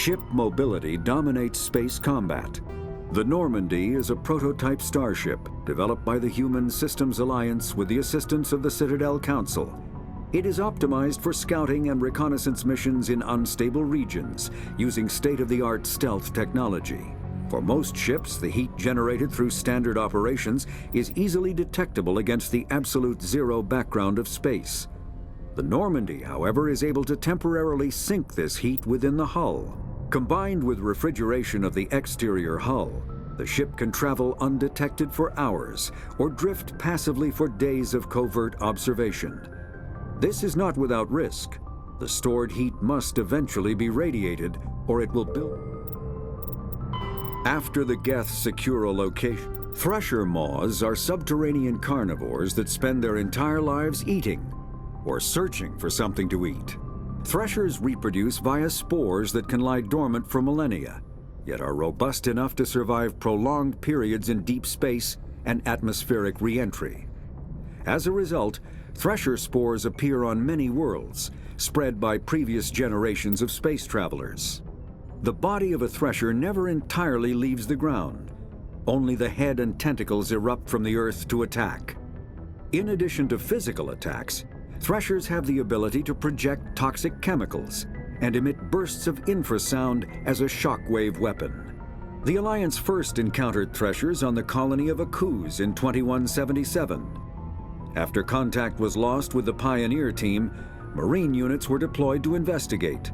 Ship mobility dominates space combat. The Normandy is a prototype starship developed by the Human Systems Alliance with the assistance of the Citadel Council. It is optimized for scouting and reconnaissance missions in unstable regions using state-of-the-art stealth technology. For most ships, the heat generated through standard operations is easily detectable against the absolute zero background of space. The Normandy, however, is able to temporarily sink this heat within the hull. Combined with refrigeration of the exterior hull, the ship can travel undetected for hours or drift passively for days of covert observation. This is not without risk. The stored heat must eventually be radiated or it will build. After the Geth secure a location, thresher moths are subterranean carnivores that spend their entire lives eating or searching for something to eat. Threshers reproduce via spores that can lie dormant for millennia, yet are robust enough to survive prolonged periods in deep space and atmospheric re-entry. As a result, thresher spores appear on many worlds, spread by previous generations of space travelers. The body of a thresher never entirely leaves the ground. Only the head and tentacles erupt from the Earth to attack. In addition to physical attacks, threshers have the ability to project toxic chemicals and emit bursts of infrasound as a shockwave weapon. The Alliance first encountered threshers on the colony of Akuz in 2177. After contact was lost with the Pioneer team, Marine units were deployed to investigate.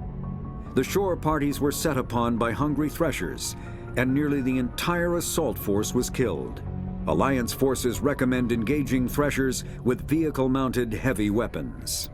The shore parties were set upon by hungry threshers, and nearly the entire assault force was killed. Alliance forces recommend engaging threshers with vehicle-mounted heavy weapons.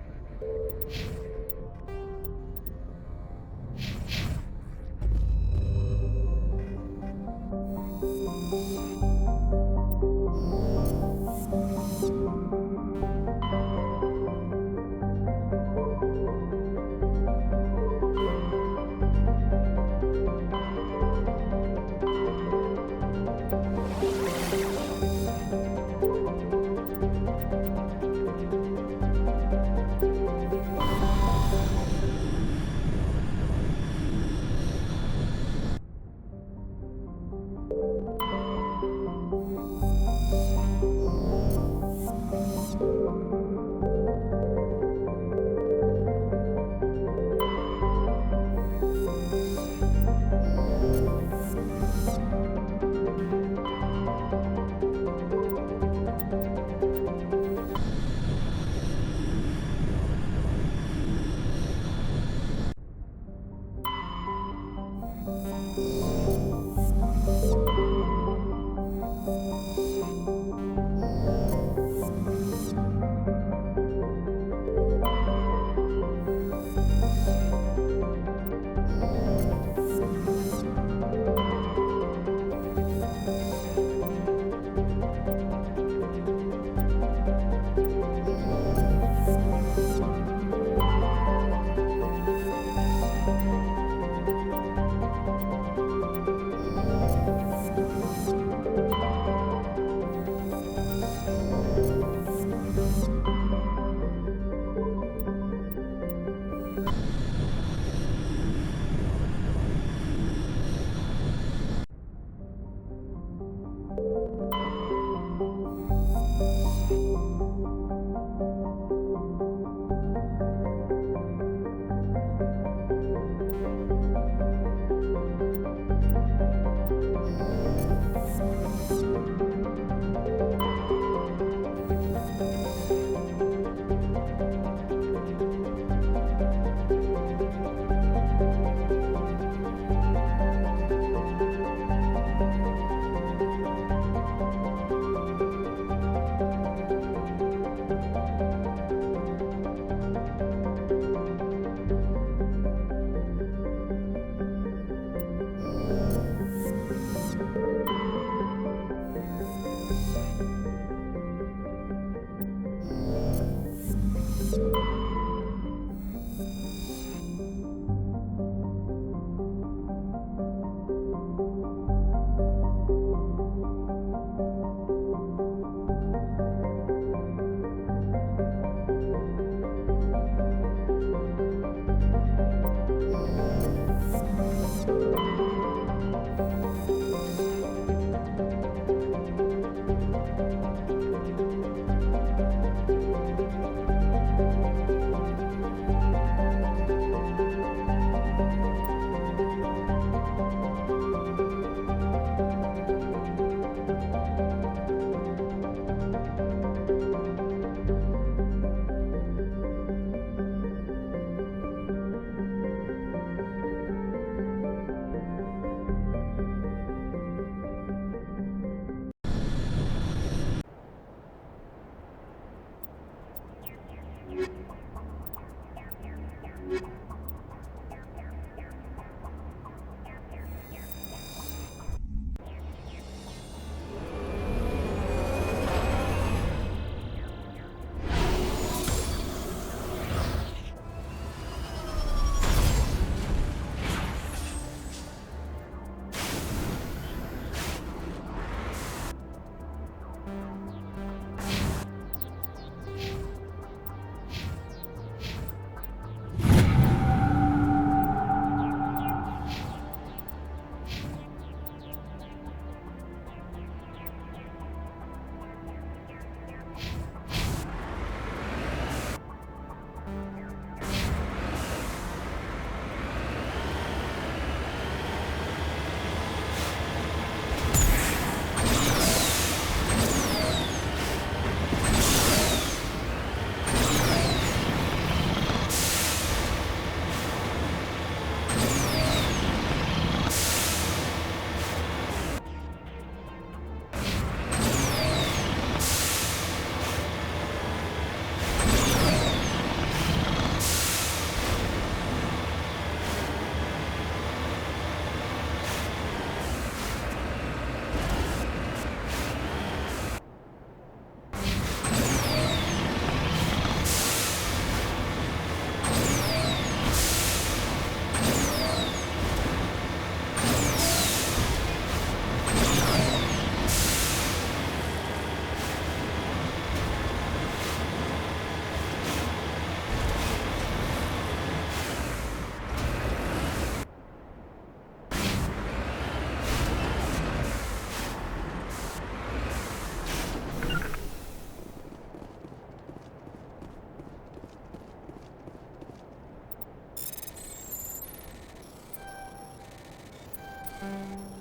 Enemy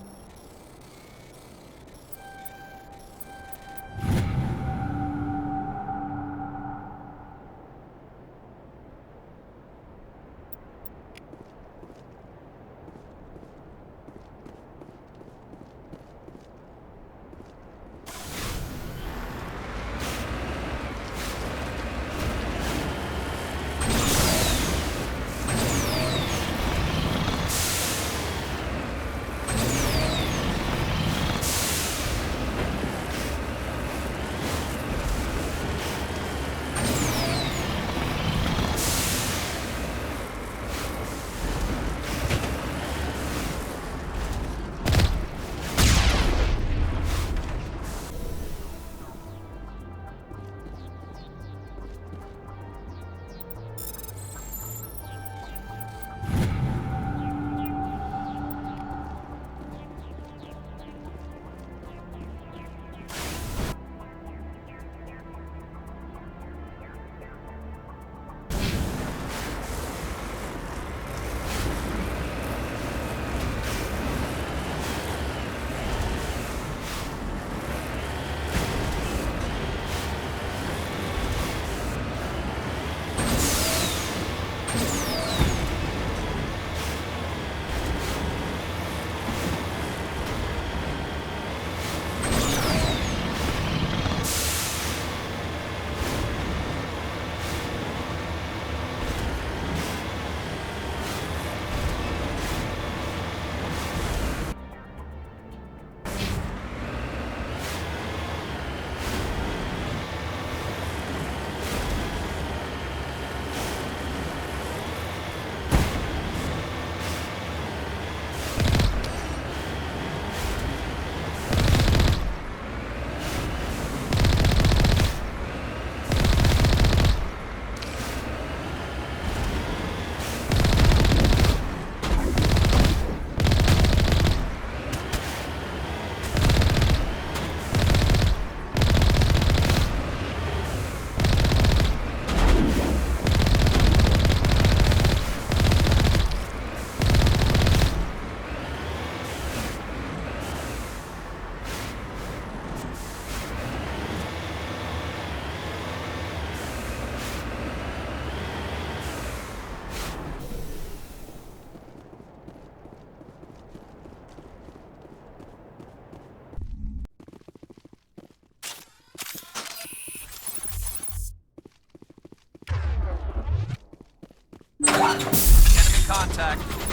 contact.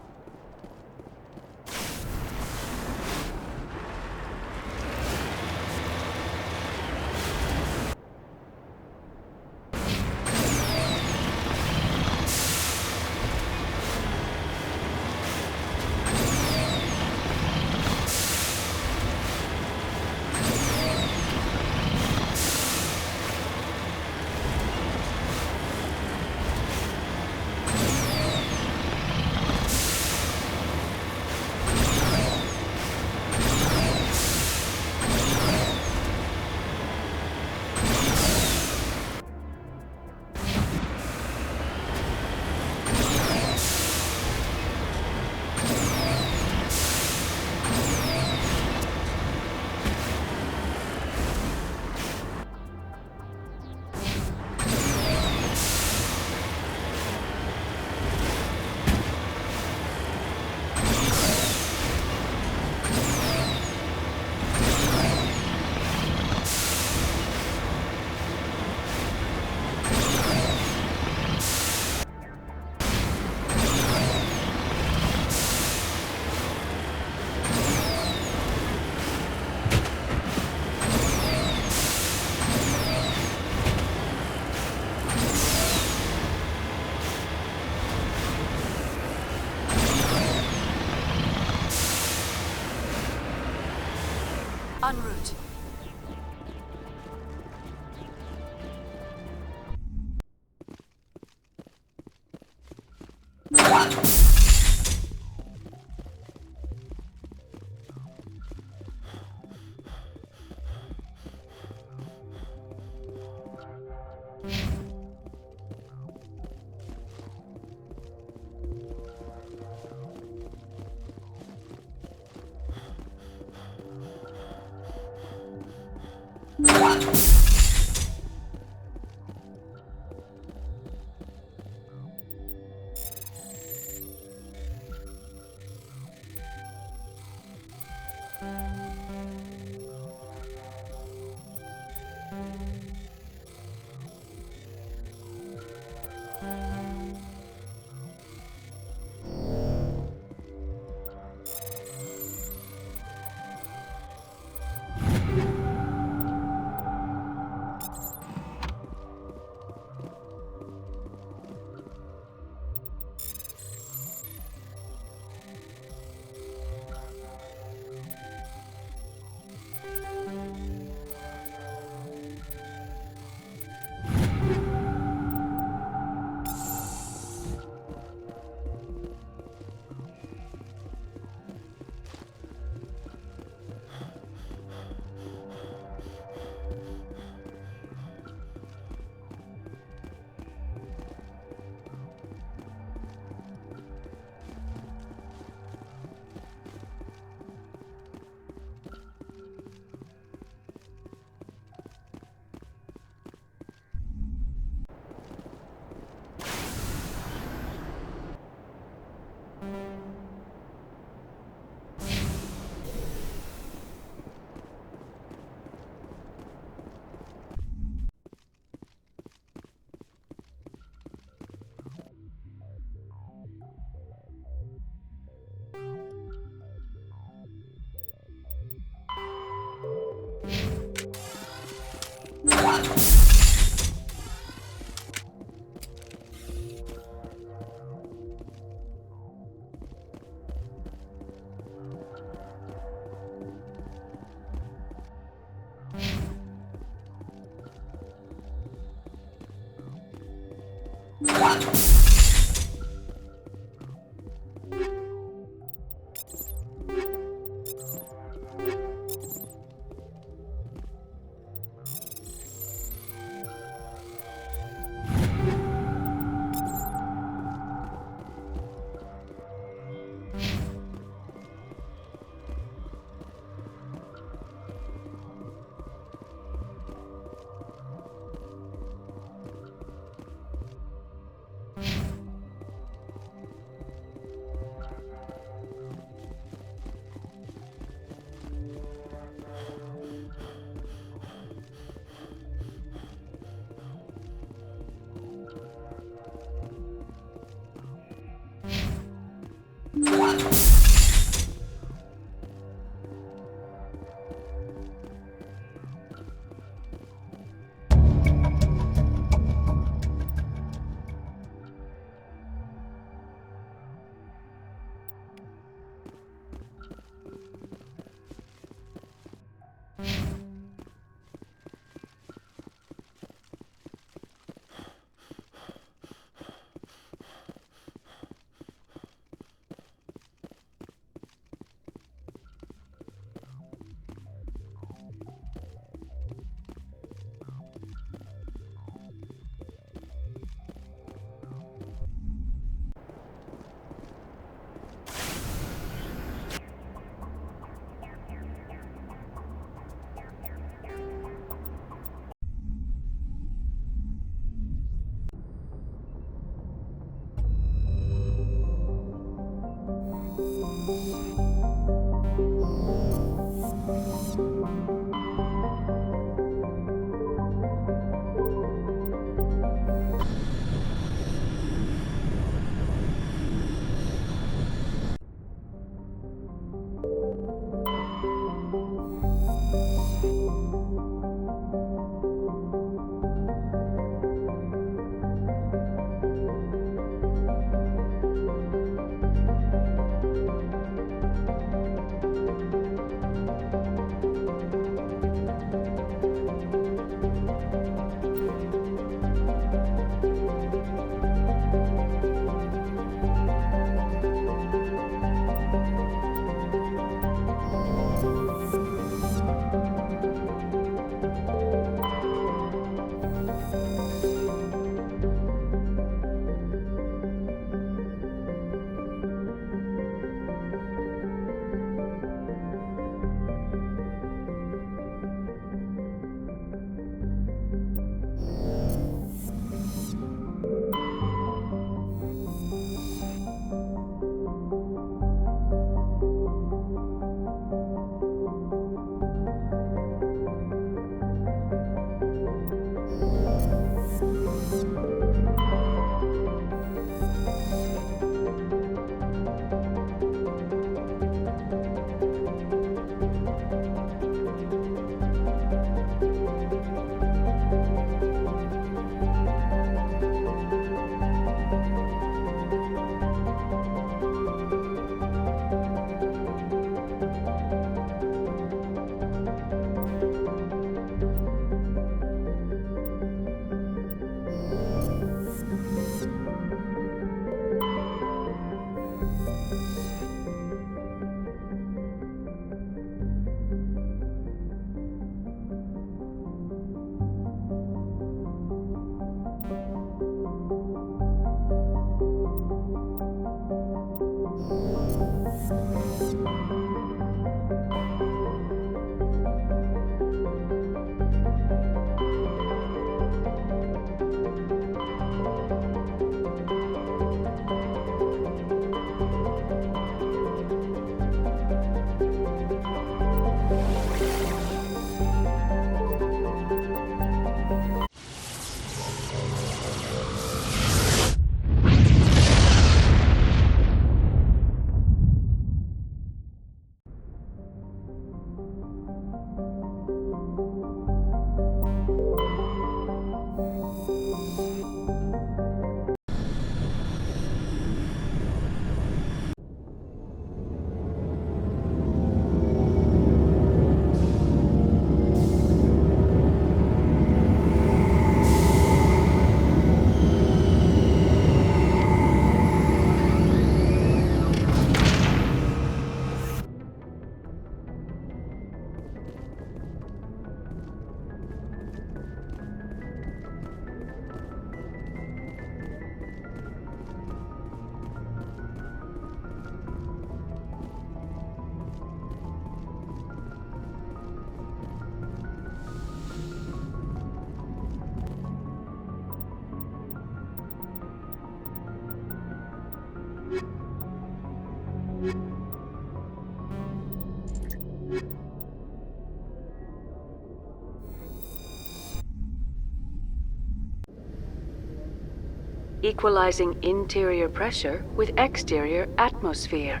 equalizing interior pressure with exterior atmosphere.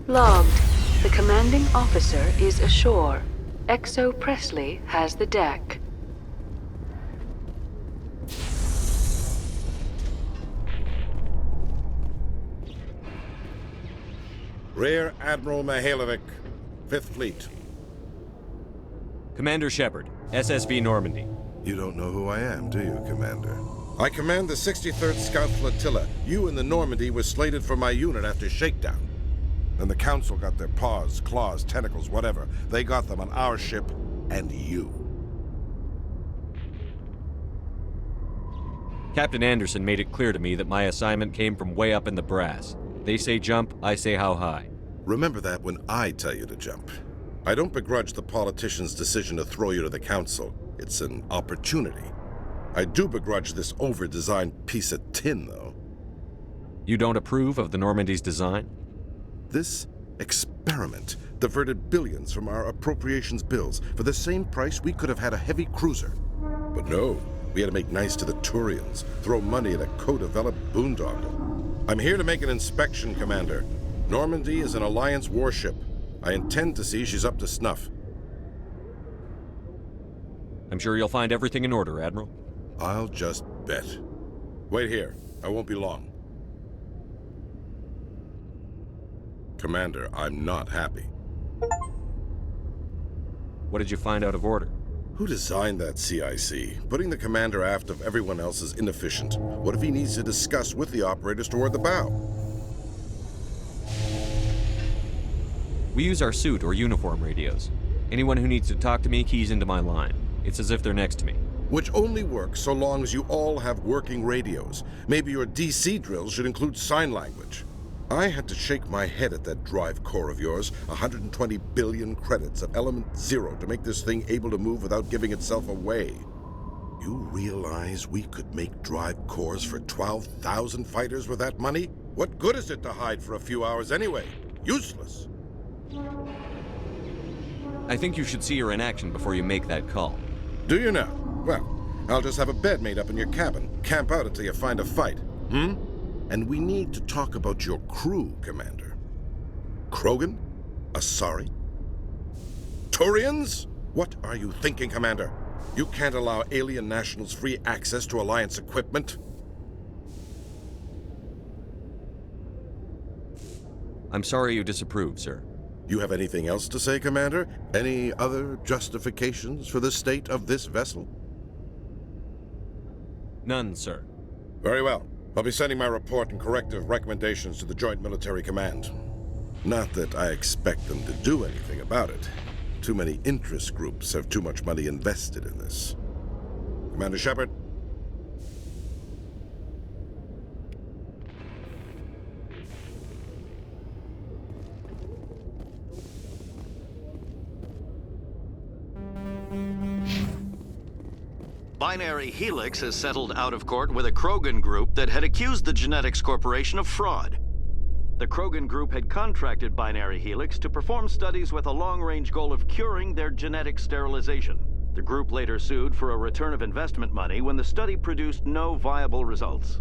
Logged. The commanding officer is ashore. XO Presley has the deck. Rear Admiral Mihailovic, 5th Fleet. Commander Shepard, SSV Normandy. You don't know who I am, do you, Commander? I command the 63rd Scout Flotilla. You and the Normandy were slated for my unit after shakedown. Then the Council got their paws, claws, tentacles, whatever. They got them on our ship and you. Captain Anderson made it clear to me that my assignment came from way up in the brass. They say jump, I say how high. Remember that when I tell you to jump. I don't begrudge the politician's decision to throw you to the Council. It's an opportunity. I do begrudge this over-designed piece of tin, though. You don't approve of the Normandy's design? This experiment diverted billions from our appropriations bills. For the same price, we could have had a heavy cruiser. But no, we had to make nice to the Turians, throw money at a co-developed boondoggle. I'm here to make an inspection, Commander. Normandy is an Alliance warship. I intend to see she's up to snuff. I'm sure you'll find everything in order, Admiral. I'll just bet. Wait here. I won't be long. Commander, I'm not happy. What did you find out of order? Who designed that CIC? Putting the commander aft of everyone else is inefficient. What if he needs to discuss with the operators toward the bow? We use our suit or uniform radios. Anyone who needs to talk to me keys into my line. It's as if they're next to me. Which only works so long as you all have working radios. Maybe your DC drills should include sign language. I had to shake my head at that drive core of yours. 120 billion credits at element 0 to make this thing able to move without giving itself away. You realize we could make drive cores for 12,000 fighters with that money? What good is it to hide for a few hours anyway? Useless. I think you should see her in action before you make that call. Do you now? Well, I'll just have a bed made up in your cabin. Camp out until you find a fight. And we need to talk about your crew, Commander. Krogan? Asari? Turians? What are you thinking, Commander? You can't allow alien nationals free access to Alliance equipment. I'm sorry you disapprove, sir. You have anything else to say, Commander? Any other justifications for the state of this vessel? None, sir. Very well. I'll be sending my report and corrective recommendations to the Joint Military Command. Not that I expect them to do anything about it. Too many interest groups have too much money invested in this. Commander Shepard? Binary Helix has settled out of court with a Krogan group that had accused the Genetics Corporation of fraud. The Krogan group had contracted Binary Helix to perform studies with a long-range goal of curing their genetic sterilization. The group later sued for a return of investment money when the study produced no viable results.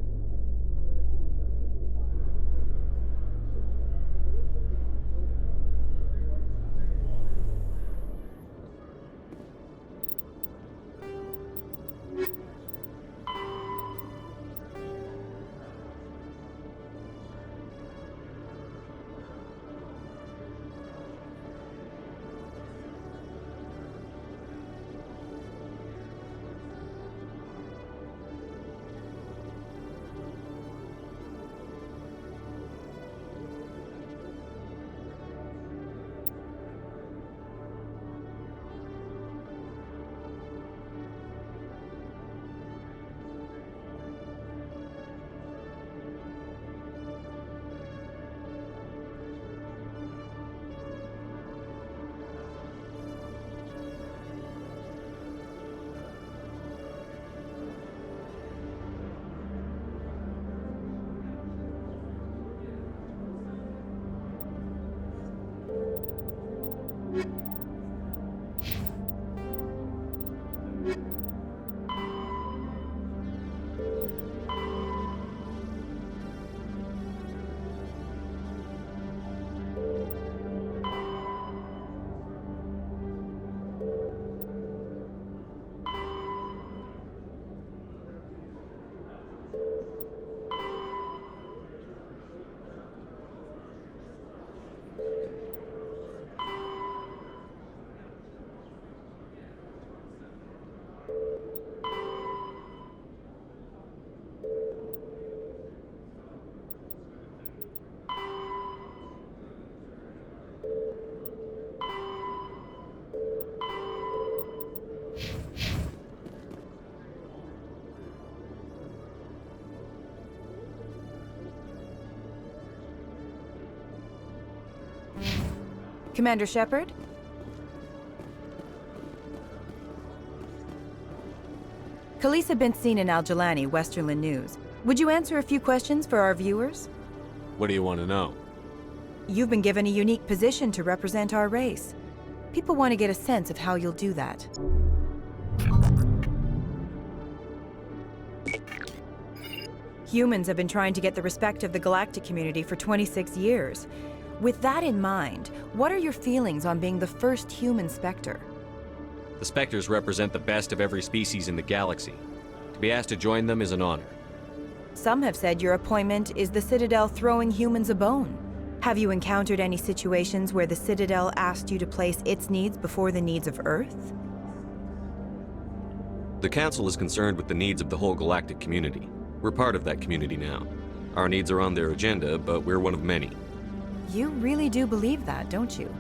Commander Shepard? Khaleesa bint Sinan al-Jalani, Westerland News. Would you answer a few questions for our viewers? What do you want to know? You've been given a unique position to represent our race. People want to get a sense of how you'll do that. Humans have been trying to get the respect of the galactic community for 26 years. With that in mind, what are your feelings on being the first human Spectre? The Spectres represent the best of every species in the galaxy. To be asked to join them is an honor. Some have said your appointment is the Citadel throwing humans a bone. Have you encountered any situations where the Citadel asked you to place its needs before the needs of Earth? The Council is concerned with the needs of the whole galactic community. We're part of that community now. Our needs are on their agenda, but we're one of many. You really do believe that, don't you?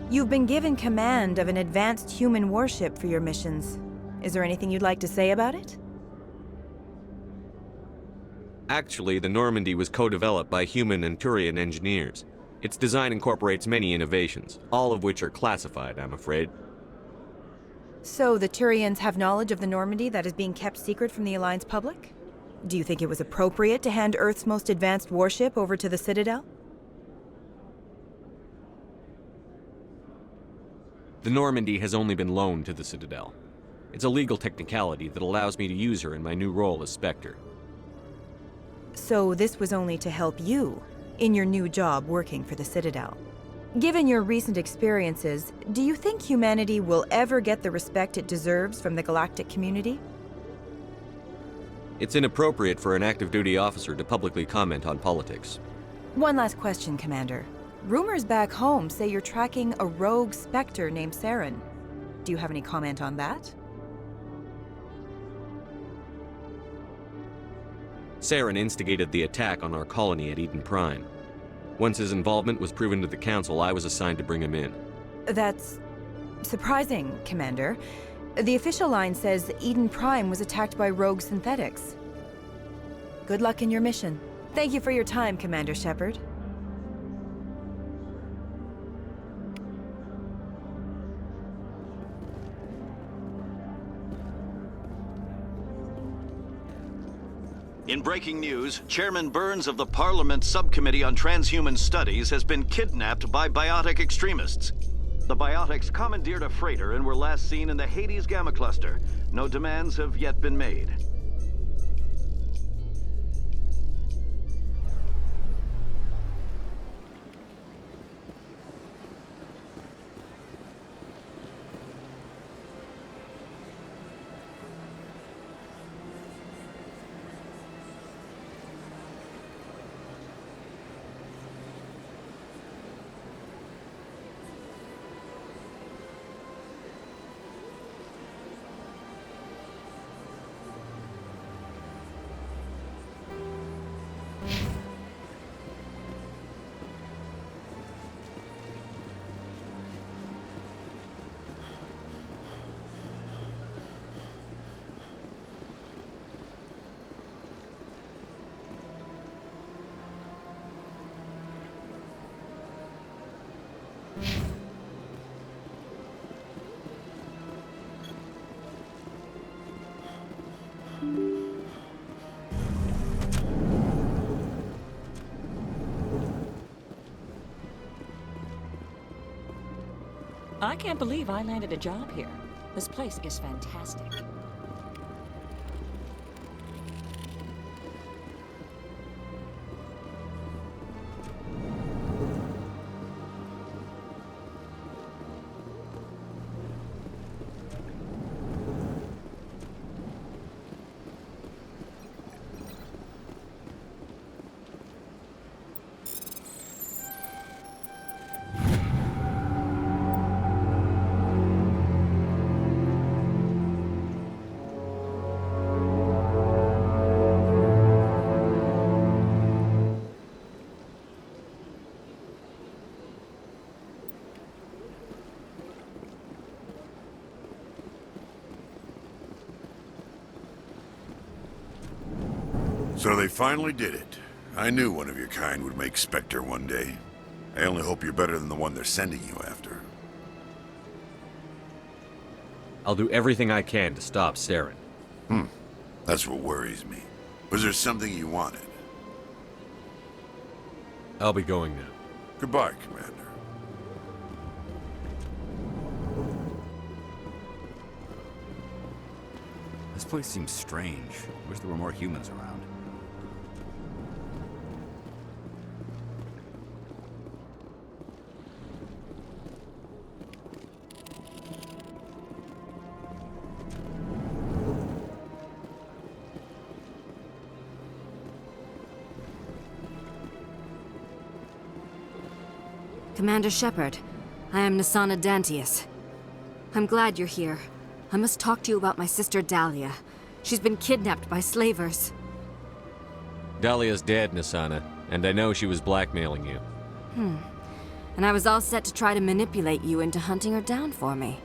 You've been given command of an advanced human warship for your missions. Is there anything you'd like to say about it? Actually, the Normandy was co-developed by human and Turian engineers. Its design incorporates many innovations, all of which are classified, I'm afraid. So the Turians have knowledge of the Normandy that is being kept secret from the Alliance public? Do you think it was appropriate to hand Earth's most advanced warship over to the Citadel? The Normandy has only been loaned to the Citadel. It's a legal technicality that allows me to use her in my new role as Spectre. So this was only to help you in your new job working for the Citadel. Given your recent experiences, do you think humanity will ever get the respect it deserves from the galactic community? It's inappropriate for an active duty officer to publicly comment on politics. One last question, Commander. Rumors back home say you're tracking a rogue Spectre named Saren. Do you have any comment on that? Saren instigated the attack on our colony at Eden Prime. Once his involvement was proven to the Council, I was assigned to bring him in. That's surprising, Commander. The official line says Eden Prime was attacked by rogue synthetics. Good luck in your mission. Thank you for your time, Commander Shepard. In breaking news, Chairman Burns of the Parliament Subcommittee on Transhuman Studies has been kidnapped by biotic extremists. The biotics commandeered a freighter and were last seen in the Hades Gamma Cluster. No demands have yet been made. I can't believe I landed a job here. This place is fantastic. So they finally did it. I knew one of your kind would make Spectre one day. I only hope you're better than the one they're sending you after. I'll do everything I can to stop Saren. That's what worries me. Was there something you wanted? I'll be going now. Goodbye, Commander. This place seems strange. Wish there were more humans around. Commander Shepard, I am Nasana Dantius. I'm glad you're here. I must talk to you about my sister Dahlia. She's been kidnapped by slavers. Dahlia's dead, Nasana, and I know she was blackmailing you. And I was all set to try to manipulate you into hunting her down for me.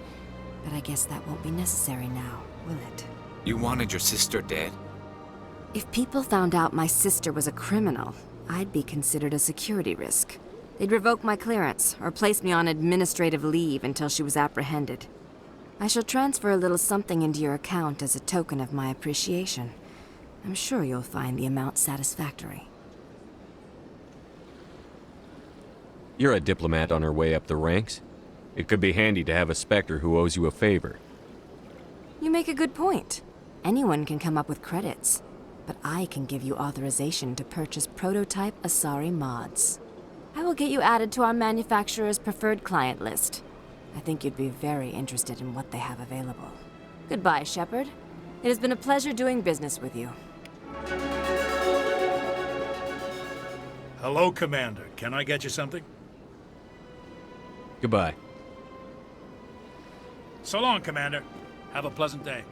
But I guess that won't be necessary now, will it? You wanted your sister dead? If people found out my sister was a criminal, I'd be considered a security risk. They'd revoke my clearance, or place me on administrative leave until she was apprehended. I shall transfer a little something into your account as a token of my appreciation. I'm sure you'll find the amount satisfactory. You're a diplomat on her way up the ranks. It could be handy to have a Spectre who owes you a favor. You make a good point. Anyone can come up with credits, but I can give you authorization to purchase prototype Asari mods. I will get you added to our manufacturer's preferred client list. I think you'd be very interested in what they have available. Goodbye, Shepard. It has been a pleasure doing business with you. Hello, Commander. Can I get you something? Goodbye. So long, Commander. Have a pleasant day.